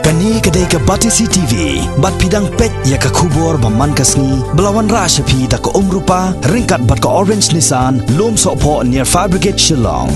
Kani kedai ke Batisi TV, bat pidang pet ya ke kubur baman kasni, belawan rasyapi tak ke rupa, ringkat bat ke Orange Nissan, lom sokpo near Fire Brigade Shillong.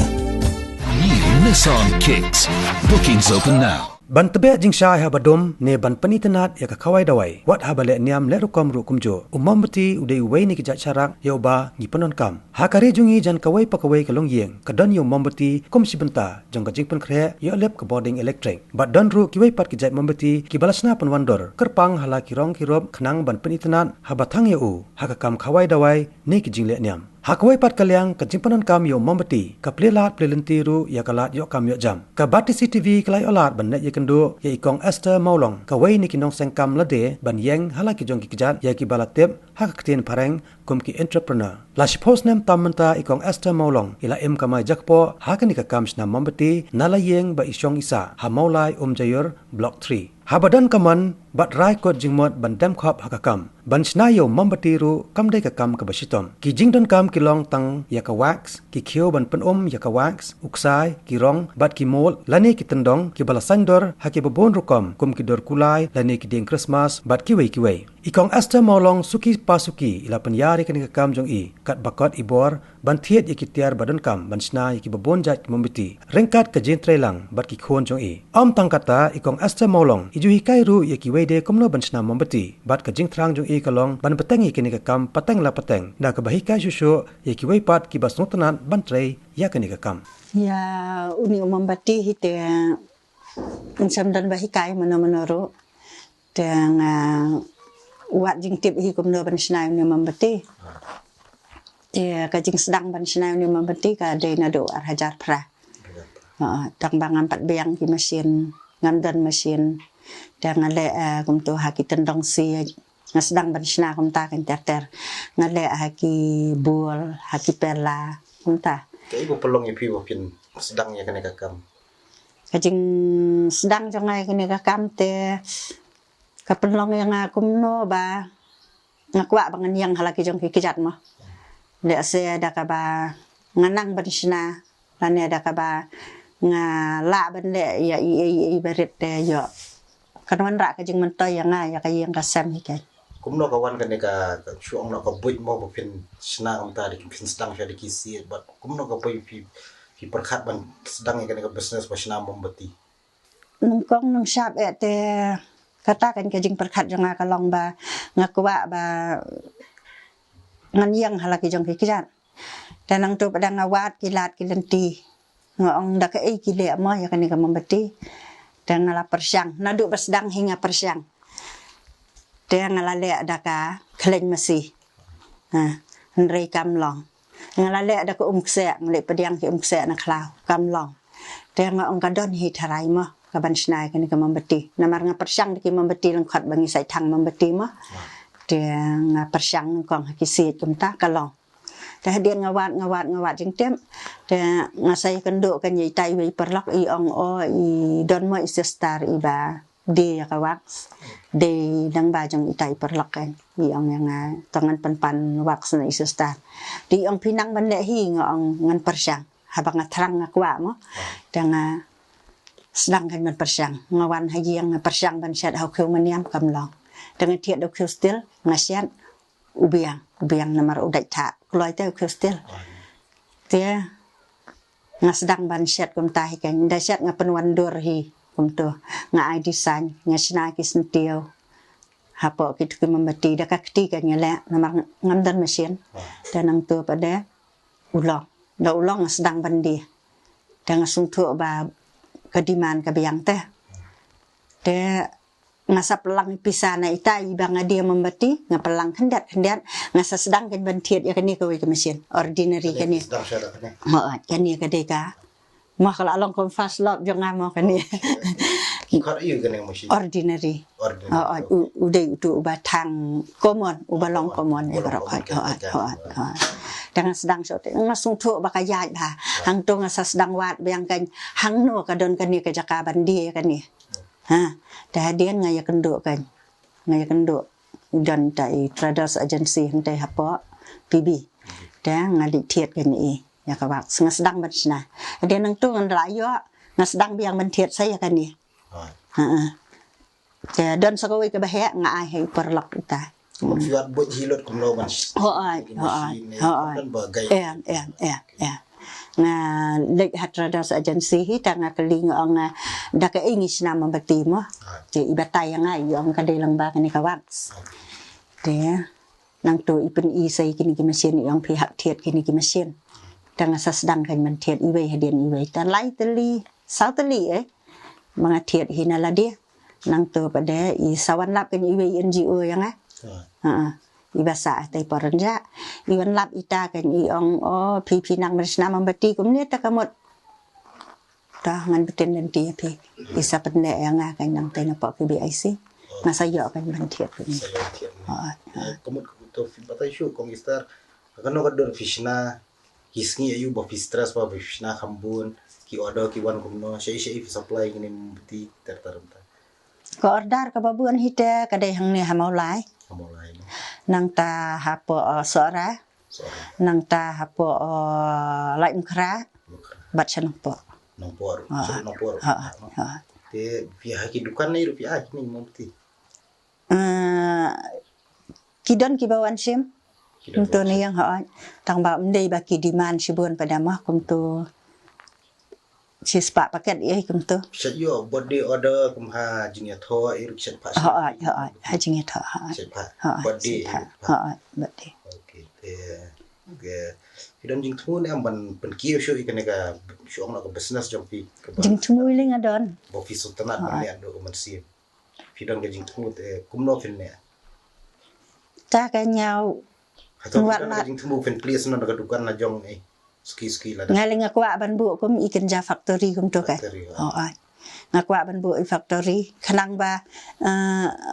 New Nissan Kicks. Bookings open now. Ban tebe jing syai ha badom ne ban panitanat ya ka kawai dawai wat ha bale niam le rukom ru kumjo umambati udai uwei ni kijak charak ya uba ni panon kam ha kare jungi jan kawai pakawai kalong yeng kadon yo mambati kom sibenta jong ka jing pen kre ya lep ka boarding electric bat don ru kiwai pat kijak mambati ki balasna pan wandor kerpang hala kirong kirob khnang ban panitanat ha bathang ya u ha ka kam kawai dawai ne ki jing le niam Hakawai pat kaliang ka jimpanan kam yo mambati ka plelat plelentiru ya kalat yo kam yo jam ka Batisi TV kalai olat ban net ye kendo ya ikong Esther Maulong ka wei ni kinong sengkam lade ban yeng hala ki jong ki kijat ya ki balatep ha ka ktien pareng kum ki entrepreneur la suppose nem tamanta ikong Esther Maulong ila em kamai jakpo ha ka ni ka kam sna mambati nala yeng ba isyong isa ha maulai jayur block 3 Habadan kaman bat rai kot jingmot ban dam khop hakakam ban snayo mambatiru kam dai ka kam ka basitom ki jingdon kam kilong tang ya ka wax ki khio ban pen ya ka wax uksai ki rong bat ki mol lani ki tendong ki balasandor haki babon rukom kum ki dor kulai lani ki ding Christmas bat ki wei ikong Esther Maulong suki pasuki ila penyari kan ka kam jong i kat bakot ibor ban thiet ikitiar badan kam ban snai ki babon jat mombiti rengkat ka jin trelang bat ki khon jong i tang kata ikong Esther Maulong Ijui kairu ya ki wede komno bansna mambati bat ka jing thrang jong e kalong ban patengi kini ka kam pateng la pateng na ka bahika shusho ya ki wei pat ki basnotanan ban trei ya kini ka kam ya uni mambati hite insam dan bahika menoro teng wat jing tip hi komno bansna uni mambati ya ka jing sedang bansna uni mambati ka de na do ar hajar pra tang bangan pat beang ki mesin ngandan mesin dan ngale kum tu haki tendong si ngasdang bansna kum ta kan ter ngale haki bul haki pela kum ta ke ibu pelong ipi wapin sedang ya kene kakam kajing sedang jangai kene kakam te ka pelong yang akum no ba ngakwa bangan yang halaki jong kijat mo le se ada ka ba nganang bansna lane ada ka ba la ban le ya i berit te yo kan rak ka jing mentoy yang ya ka yang ka sam hi kai kumno kawan kan ka chuang no ka buit mo bopin sna am ta di kin sedang sha di kisi but kumno ka poi pi perkhat ban sedang kan ka business basna mombati nung kong nung shap te kata kan ka jing perkhat jang ka long ba ngakwa ba ngan yang halaki jong ki kijan dan nang tu padang awat kilat kilenti ngong dak e ki le mo ya kan ka mombati dan ngala persyang nadu bersedang hingga persyang dan ngala le adaka kleng masih nrei kamlong ngala le adaka kse ngale pediang ki kse na klau kamlong dan ngong kadon hi tharai mo ka bansnai kan ka mambati namar nga persyang ki mambati lang khat bangi sai thang mambati mo dan nga persyang kong ki sit kumta kalong dah dia ngawat jing tem dan ngasai kenduk kan yai tai wei perlak i ong o i don mo istar i ba de ya wax de dang ba jong i tai perlak kan i ong yang tangan pan wax na istar di ong pinang ban le hi ngong ngan persyang habang ngathrang ngakwa mo dan sedang kan persyang ngawan haji yang persyang ban syat hau kheu maniam kamlong dengan tiat do kheu stil ngasian ubiang namar udat tha kloi te kristel dia ngasdang ban syat kum tahi kan dasyat ngapen wandur hi kum tu ngai design ngasna ki sentio hapo kit ki membati da ka kti kan ngala namar ngamdan mesin dan nang tu pada ulong ngasdang ban dia dan ngasung tu ba kadiman ka biang teh de ngasap pelang pisana itai bang dia membati ngapelang hendat ngasa sedang kan bantiat ya kan ni kawai ke mesin ordinary kan ni kan ni ka deka mah kalau along kon fast lot jangan mau kan ni kar iu kan mesin ordinary udah itu batang common ubalong common ya dengan sedang sote ngasung tu bakayai ba hang tu ngasa sedang wat biang kan hang no kadon kan ni ke jaka bandi kan ni dah dia ngaya kenduk kan ngaya kenduk dan tai traders agency hang tai hapo PB dah ngadi thiet kan ni ya ka wak sedang bansna dia nang tu ngan layo ngas sedang biang men thiet saya kan ni Ke don sakawai ke bahaya ngai hai perlok kita. Fiat buat hilot kumlo man. Hoai. Dan bagai. Nga lek hatradas agensi hi tanga keling ang da ka ingis na mabati mo. Te ibatay nga yung kadelang ba ni kawaks. Te nang to ipin isay kini kimasin yung pihak tiat kini kimasin. Tanga sasdang kan man tiat iway hadian iway. Ta lai teli, sao teli mga tiat hinala dia. Nang to pada i sawan lap kan iway NGO yang ibasa tay paranja iwan lap ita kan iong pi nang mersna mambati kumne ta kamot ta ngan beten dan ti pi isa penne yang kan nang tay na pa KBIC ngasayo kan bantiat kun Kamot to batay shu kong istar kano kador fishna hisngi ayu ba fistras ba fishna khambun ki order ki wan kumno shei supply kini mambati tertarumta ko order ka babuan hite kadai hang ne hamau lai nang ta hapo sora nang ta hapo lai mkra bat chanpo Nompor. Te pihak dukan ni rupiah ni mesti. Kidon kibawan sim untuk ni yang tang ba mendai ba kidiman sibun pada mah kum tu si spa paket ye kum tu Set yo body order kum ha jingya tho ir set pa. ha jing eta Set pa. Body. body Okay. Te Kidon jing tu ni amban pen kio show ikan ka show nak business jom pi. jing tumuiling adon Bo fi sultanat ni ando ko mansi. Kidon ke jing tu te kum no fin ne. ta ka nyau Atau kidon jing tu fin place no ka dukan na jong ai. Ski la. ngaling akwa ban bu kum ikan ja factory kum tu ka ngakwa ban bu factory khanang ba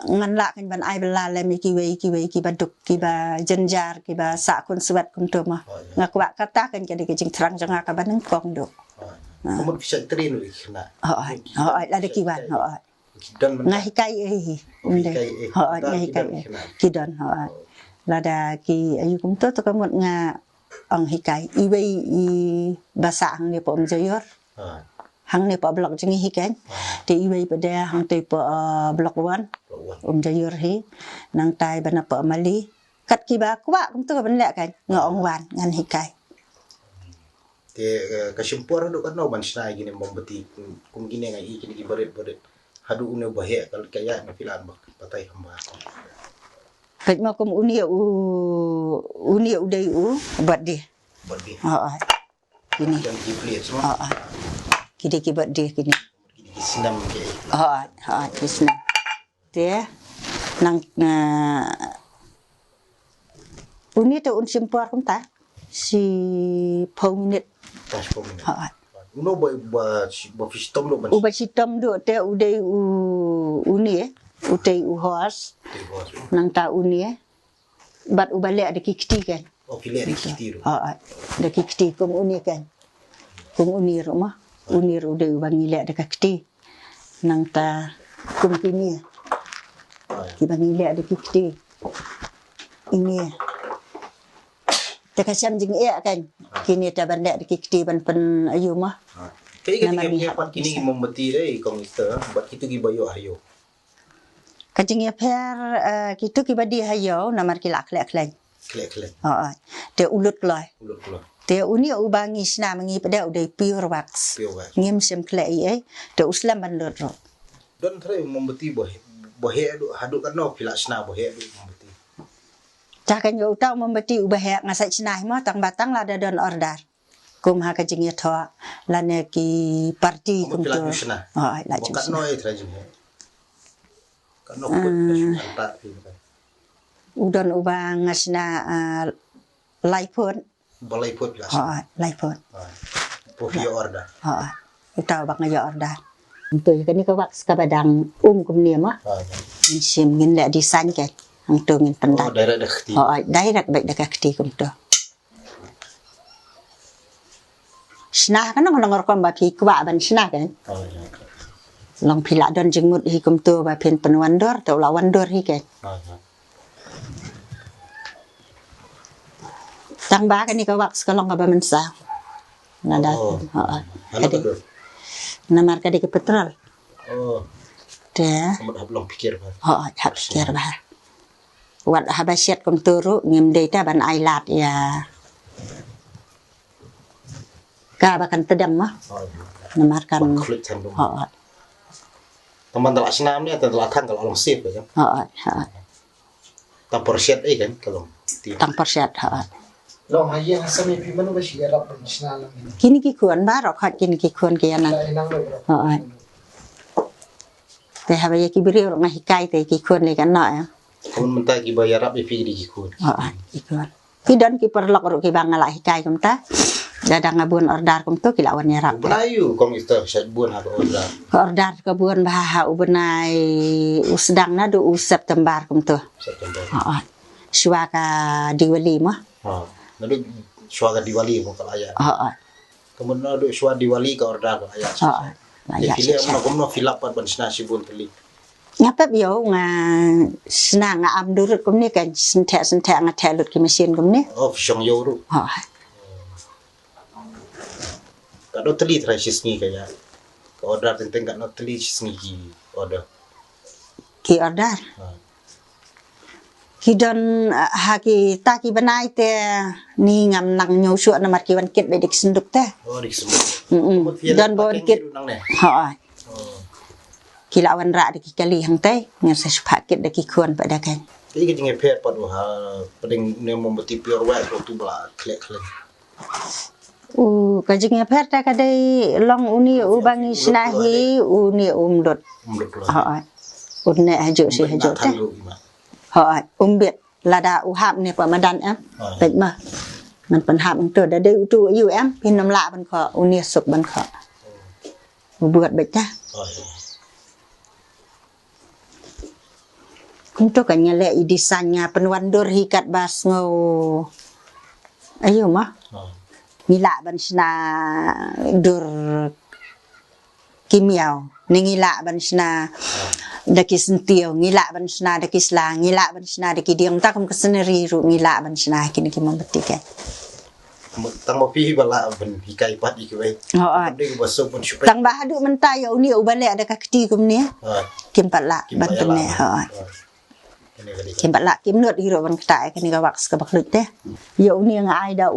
ngan la kan ban ai bela le mi ki baduk ki ba jenjar ki ba sa kun swat kum tu ma ngakwa kata kan jadi kecing terang janga ka ban kong do Kamu bisa train lu ikna. la de ki ban Kidon man. ngahikai ngahikai kidon la da ki ayu kum tu kamut nga ang hikai iwei i basa hang ni pom joyor hang ni pa blok jingi hikan te iwei pada hang te pa blok wan joyor hi nang tai bana pa mali kat ki ba kwa kum tu ban lek kan ngong wan ngan hikai Te kasimpor do kan no ban sna gini mombati kum gini ngai kini ki baret hadu une bahe kal kaya na filan bak patai hamba kat ma kum unia udai buat dia body kini dan ki plate semua kini ki buat dia kini kini sinam ke kisna dia nang uni tu simpor kum ta si minit tas pom uno ba fish tom do ban uba sitom do te udai uni udai hos nang ta uni bat ubale ada kikti kan filet kitiru ada kikti kum uni kan kum uni rumah uni udai bangile ada kikti nang ta kum kini ki bangile ada kikti ini takasam jing kan kini ta banda ada kikti ban pen ayu mah Kaya kini pat kini mombati dai kong ista bat kitu ki bayo ayo kajing ya per kitu ki badi hayo namar ki lak lek lain klek te ulut loy ulut te uni ubangi sna mangi pada udai pure wax ngim sim klei te uslam ban lot ro don thre mombati bohe hadu kan no pila sna bohe mombati ta kan yo ta mombati ubah ngasai sna mo tang batang la da don order kum ha kajing ya tho la ne ki parti kum to la kan no e trajin kan no ko ta udon ubang ngasna laipon balai pot pila laipon po fi order utaw bak nga order untuk kani ka wax ka badang kum ni ma sim ngin la design ka ang to ngin pandat direct dakti direct baik dak akti kum to sna kan ngor kom ba pi kwa ban sna kan long pila don jengmut hi kum to ba pen penwandor to lawan dor hi kan tang ba kan ni ka wax ka long ka ba man sa nada kadi namar kadi ke petrol teh Semut belum pikir bah. hak pikir bah wat habasiat kum turu ngim data ban ailat ya ka bakan tedam mah namarkan Kulit candung. ha Teman telah senam ni atau telah tang kalau orang sip ya. ha Tampor siat kan kalau. tang persiat ha Long hayang sami pi manu ba siya rap national lang. kini ki kuan ba rok hat kini ki kuan ki ana Lai nang lo. ha te habaya ki beri orang hikai te ki kuan ni kan na ya Kamu mentah ki bayar rap ipi di kikun. ikon kidan ki perlok ro ki bangala hikai kum ta dadang ngabun ordar kum tu kilawan ya rap Benayu kong ister syat buan ha order. ordar kebun baha ubenai usdang na do September kum tu September. syuaka diwali mah Ha. Nadu syuaga Diwali mo kalaya. Kamu nadu syuaga Diwali ka order ka ayat. ya Pilih mo kumno fill up ban sina sibun teli. ngapa yo nga sna nga am durut kum ni kan sente nga telut ki mesin kum ni Of syong yoru. Kado teli try sisngi kaya. Ka order tenteng kado teli sisngi ki order. ki ordar ki don haki taki banai te ni ngam nang nyu su na mat ki wan ket be dik senduk te Oh di semut. dan bon ket ki lawan ra dik kali hang te ngan sa spak ket dik kuan pada kan Iki jinge pet padu ha peding ne mo mati pure white tu bla klek klek. kajing ya perta kadai long uni ubangi sinahi uni umdot Umdut lah. unne hajo si hajo te umbet lada uhap ni pa madan em pet ma man pan hap tu da de tu yu em pin nam la ban kho uni suk ban kho buat bet ta untuk kan nyale idisanya penwandur hikat bas ngau ayo mah ngila ban sna dur kimiau ngila ban sna daki sentio ngila ban sna daki sla ngila ban sna daki diang takum keseneri ru ngila ban sna kini ki membetike Tang mo pi bala ben hikai pat iki we. Ding basuk pun syupe. tang bahadu mentai yo ni ubale ada ka keti kum ni kim patla ban tene kim patla kim nut hiro ban ktai kani ka wax ka baklut te yo ni ngai da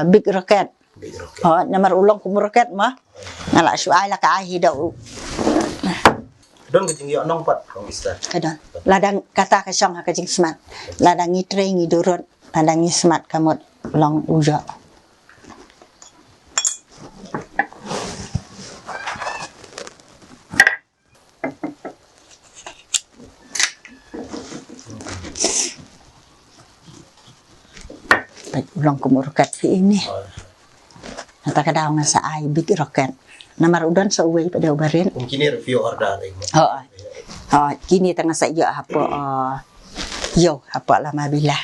big rocket namar ulong kum rocket mah ngala su ai la ka ai da Don kejing yo nong pat kong ister. kadon ladang kata ka song ka jing smart ladang ngi tre ngi durut ladang ngi smart kamot long uja ulang kumur roket fi ini nata kadang ngasa ai big rocket namar udan sa uwi pada ubarin Mungkin ni review order ni. kini tengah saya apa yo apa lama bila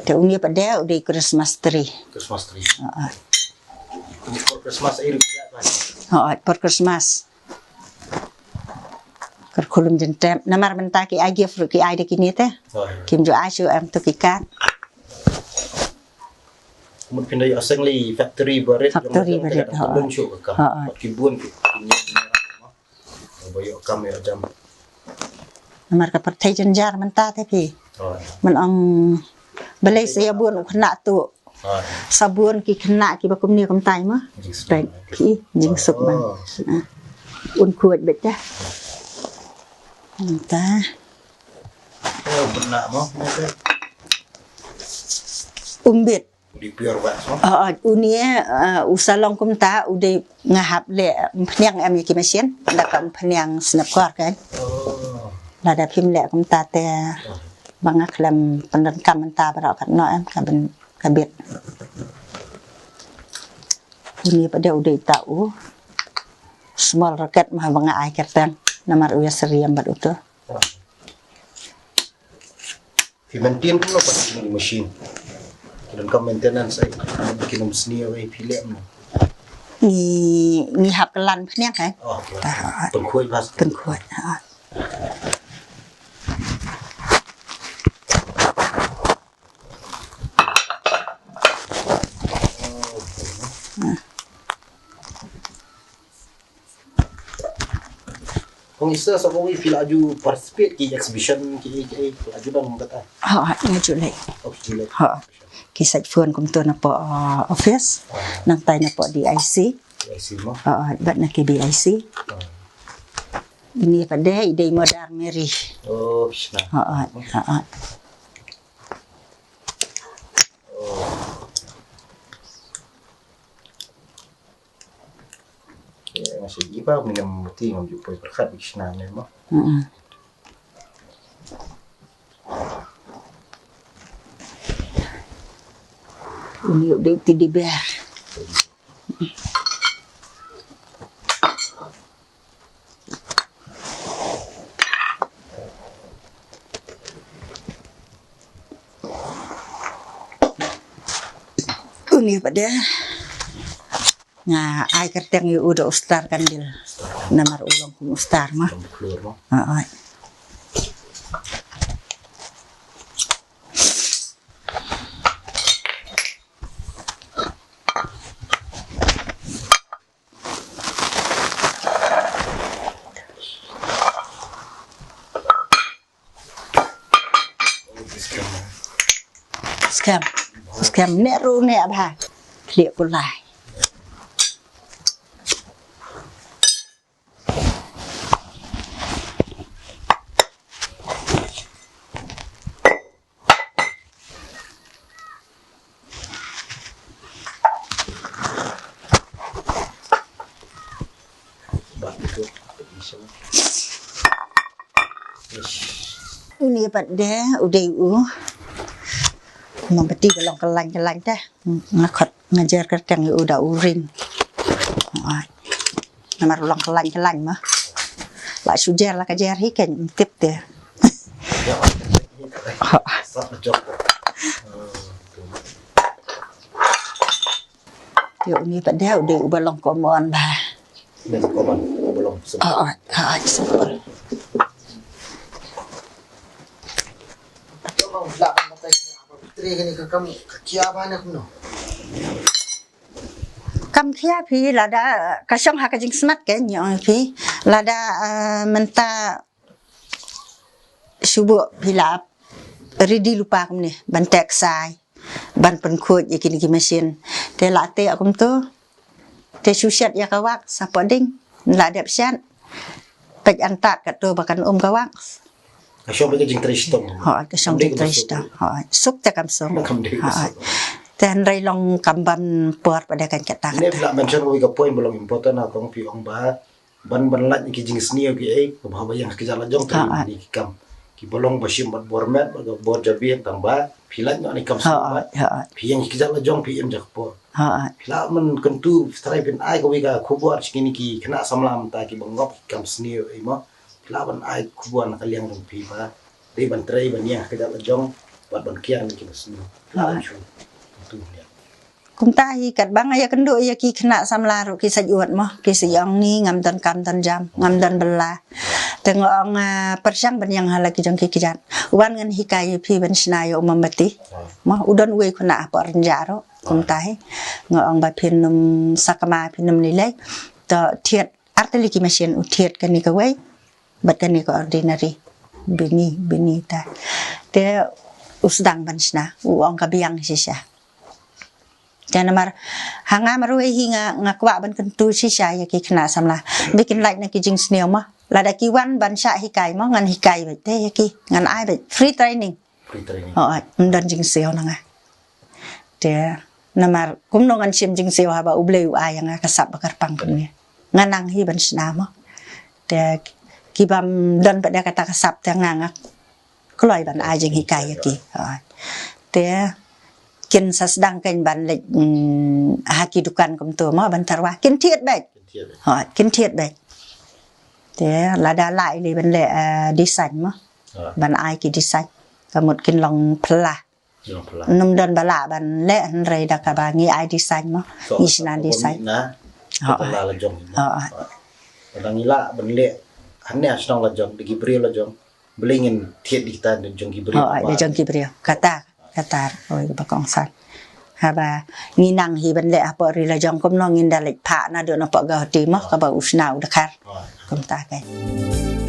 te ungi pada udah Christmas tree Christmas tree. Ini for Christmas air ya kan. per Christmas kerkulum jentem namar mentaki aja fruki ai de kini teh kim jo asu am tu kikat Mut pindah aseng li factory baret. Factory baret, Don syuk ka. Kibun ki. Boyo kamera jam. namar ka pertai jenjar menta teh pi men ang balai saya buan kena tu sabun ki kena ki bakum ni kum tai mah baik ki jing suk ban un kuat bet dah entah Oh benak mo. umbit Di pure wax mo. unia usalong kum ta udah ngahap le peniang am ki mesin la kam peniang snapkar kan la da pim le kum ta te banga klam pendan kam ta bara kan no am kaben kabet ini pada udah tahu small rocket mah banga ai kertan namar uya seriam bad utu Fi maintain pun lo pat di machine. Dan kam maintenance ay bikin seni ay pilih mo. ni hap kelan peniang kan Oh. Pengkuai pas. pen kuat Kong Easter so kong feel aju participate ki exhibition ki aju bang kata. ngaju lek Oh, July. kisah phun kum tu na po office nang tay na po DIC I see mo. bat na ki BIC ini pada ide modern meri Oh, Krishna. Masih iba minum muti ngam jupoi berkat Krishna ni mo. ini udah tidak ber ini pada nga ai kerteng yu udah ustar kandil namar ulong kum ustar mah Keluar mo. scam ne ru ne ba liek ku lai ini pada udah membeti belong kelang dah ngakot ngajar kerteng yu udah uring namar ulong kelang mah la sujar la kajar hiken tip teh Sak jok. yo ini pada udah belong komon bah Dan koman belum sempat. sebab Kau belakang mata ni apa? Putri kan kamu kekiapan aku no. kam khia phi là đã ka song ha ka jing smart ke nyo phi là đã menta subu phi la ready lupa kum ni ban tek sai ban pen khoj yakin ki mesin te la te akum tu te susiat ya kawak sapoding la dep sian pej antat ka tu bakan kawak Asyo ba jing tristong. ka song jing trista suk ta kam song Kam dei. ten rai long kam ban por pada kan katang Ini bila mention ko ka point belum important akong pi ong ba ban lat ki jing sni ki ko ba yang ki jala jong ta ni kam ki bolong ba sim bat bormet ba bor jabi tang ba pilat ni kam sa pi yang ki jala jong pi em jak po la men kentu strai pin ai ko ka khubor skini ki kena samlam ta ki bangop kam sni ma la ban ai khubor na kaliang dong pi ba dei ban trai ban yang ki jala jong bat ban kiang ki sni la chu tu ni kum tahi kat bang aya kendo ya ki kena samlaru ki sajut mah ki sayang ni ngam dan kam dan jam ngam dan bela tengok persang ban yang hala ki jong ki kijat wan ngan hikai phi ban snayo mamati mah udon we kuna apa renjaro kum tahi ngong ba phinum sakama phinum ni le to thiet arteli ki machine uthiet kan ni ka we bat kan ni ko ordinary bini ta te usdang ban sna uong ka biang sisa dan mar hanga marui hinga ngakwa ban kentu sisa ya ki kena samla bikin like na ki jing sneo mah la da ki wan ban sha hikai mah ngan hikai bet te ya ki ngan ai bet free training dan jing seo nanga te namar kum no ngan sim jing seo haba ubleu ai nga kasap bakar pang ni nganang hi ban sna mah te ki bam dan pada kata kasap te nganga kloi ban ai jing hikai ya ki te kin sasdang kan ban lek haki dukan kum tu ma ban tarwa kin thiet bet kin thiet bet te la da lai li ban le design ma ban ai ki design kamut kin long phla num dan bala ban le an rei da ka ba ngi ai design ma ni sinan design na la jong dan ila ban le hanne asnong la jong di gibril la jong blingin thiet di ta dan jong gibril de jong gibril kata oi bakong san haba nginang hi ban le apa ri la jong kom no ngin dalek pha na do na pa ga ti ma ka ba usna u dakar kum ta kai